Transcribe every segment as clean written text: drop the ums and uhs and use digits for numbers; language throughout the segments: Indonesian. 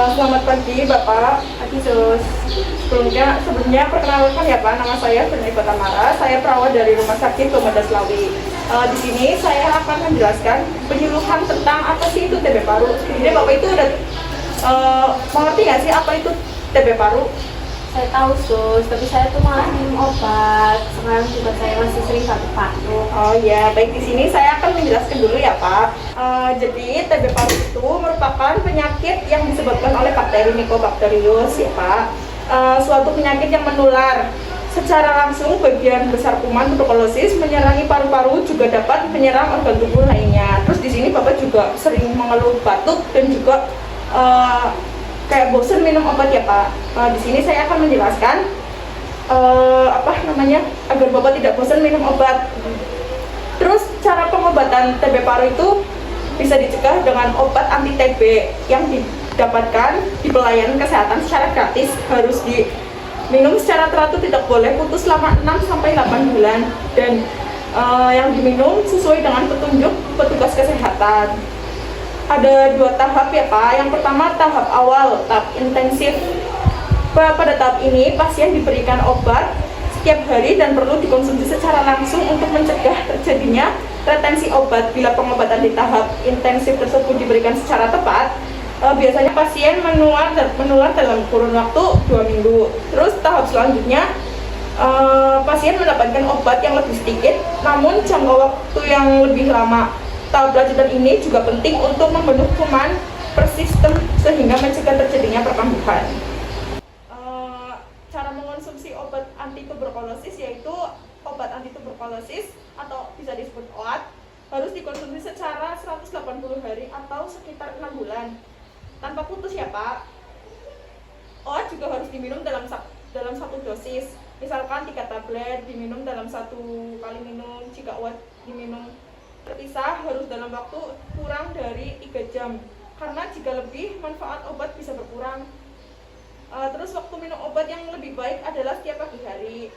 Selamat pagi Bapak Adisus. Sebelumnya perkenalkan ya Pak, nama saya Fenrika Tamara. Saya perawat dari Rumah Sakit Komodo Slawi. Di sini saya akan menjelaskan penyuluhan tentang apa sih itu TB paru. Jadi Bapak itu udah mengerti nggak sih apa itu TB paru? Saya tahu sus, tapi saya tuh malah minum obat. Sekarang juga saya masih sering batuk-batuk. Oh ya, baik, di sini saya akan menjelaskan dulu ya Pak. Jadi TB paru itu merupakan penyakit yang disebabkan oleh bakteri Mycobacterius ya Pak. Suatu penyakit yang menular secara langsung. Bagian besar kuman tuberkulosis menyerangi paru-paru, juga dapat menyerang organ tubuh lainnya. Terus di sini Bapak juga sering mengeluh batuk dan juga kayak bosan minum obat ya Pak. Di sini saya akan menjelaskan agar Bapak tidak bosan minum obat. Terus cara pengobatan TB paru itu bisa dicegah dengan obat anti TB yang didapatkan di pelayanan kesehatan secara gratis. Harus diminum secara teratur, tidak boleh putus selama 6 sampai 8 bulan, dan yang diminum sesuai dengan petunjuk petugas kesehatan. Ada 2 tahap ya Pak. Yang pertama tahap awal, tahap intensif. Pada tahap ini pasien diberikan obat setiap hari dan perlu dikonsumsi secara langsung untuk mencegah terjadinya retensi obat. Bila pengobatan di tahap intensif tersebut diberikan secara tepat, biasanya pasien menular dalam kurun waktu 2 minggu. Terus tahap selanjutnya pasien mendapatkan obat yang lebih sedikit namun jangka waktu yang lebih lama. Tahap lanjutan ini juga penting untuk membunuh kuman persisten sehingga mencegah terjadinya perkambuhan. Cara mengonsumsi obat anti tuberkulosis yaitu obat anti tuberkulosis atau bisa disebut OAT harus dikonsumsi secara 180 hari atau sekitar 6 bulan tanpa putus ya Pak. OAT juga harus diminum dalam satu dosis. Misalkan 3 tablet diminum dalam 1 kali minum. Jika OAT diminum terpisah harus dalam waktu kurang dari 3 jam, karena jika lebih manfaat obat bisa berkurang. Terus waktu minum obat yang lebih baik adalah setiap pagi hari,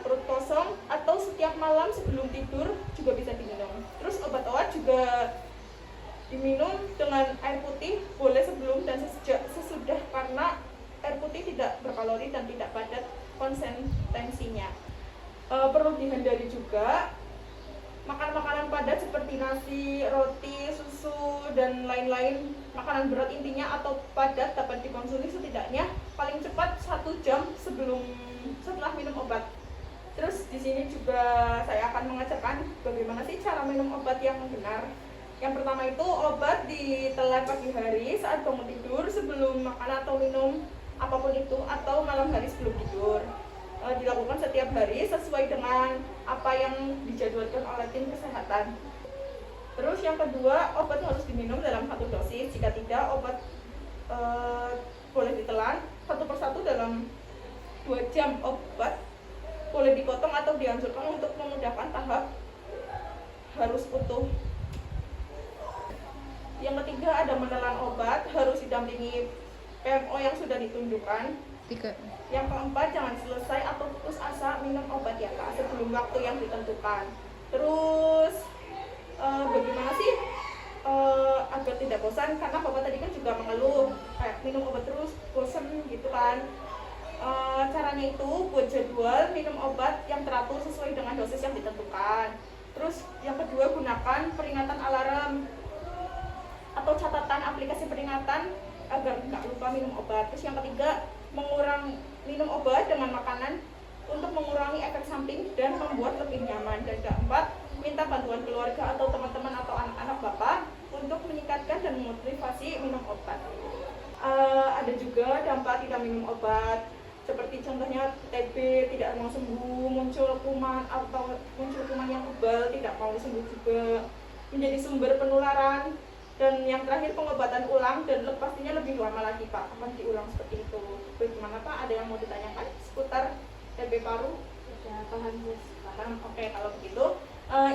perut kosong, atau setiap malam sebelum tidur juga bisa diminum. Terus obat OAT juga diminum dengan air putih, boleh sebelum dan sesudah, karena air putih tidak berkalori dan tidak padat konsistensinya. Perlu dihindari juga makan makanan padat seperti nasi, roti, susu, dan lain-lain. Makanan berat intinya atau padat dapat dikonsumsi setidaknya paling cepat 1 jam setelah minum obat. Terus di sini juga saya akan mengajarkan bagaimana sih cara minum obat yang benar. Yang pertama itu obat ditelan pagi hari saat bangun tidur sebelum makan atau minum apapun itu, atau malam hari sebelum tidur. Dilakukan setiap hari sesuai dengan apa yang dijadwalkan oleh tim kesehatan. Terus yang kedua, obat harus diminum dalam 1 dosis. Jika tidak, obat boleh ditelan satu persatu dalam 2 jam. Obat boleh dipotong atau dihancurkan untuk memudahkan tahap harus utuh. Yang ketiga, ada menelan obat, harus didampingi PMO yang sudah ditunjukkan. Yang keempat, jangan selesai atau putus asa minum obat ya Kak sebelum waktu yang ditentukan. Terus bagaimana sih agar tidak bosan, karena Bapak tadi kan juga mengeluh kayak minum obat terus bosan gitu kan. Caranya itu buat jadwal minum obat yang teratur sesuai dengan dosis yang ditentukan. Terus yang kedua, gunakan peringatan alarm atau catatan aplikasi peringatan agar nggak lupa minum obat. Terus yang ketiga, minum obat dengan makanan untuk mengurangi efek samping dan membuat lebih nyaman. Dan keempat, minta bantuan keluarga atau teman-teman atau anak-anak Bapak untuk meningkatkan dan memotivasi minum obat. Ada juga dampak tidak minum obat, seperti contohnya TB tidak mau sembuh, muncul kuman atau muncul kuman yang tebal tidak mau sembuh juga, menjadi sumber penularan. Dan yang terakhir, pengobatan ulang dan pastinya lebih lama lagi Pak, akan diulang seperti itu. Bagaimana Pak? Ada yang mau ditanyakan seputar TB paru? Ya, paham sus. Paham? Oke, kalau begitu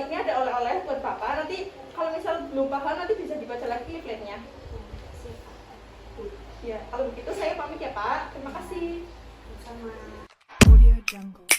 ini ada oleh-oleh buat Bapak. Nanti kalau misal belum paham nanti bisa dibaca lagi leafletnya. Ya, kalau begitu saya pamit ya Pak. Terima kasih. Sama. Audio Jungle.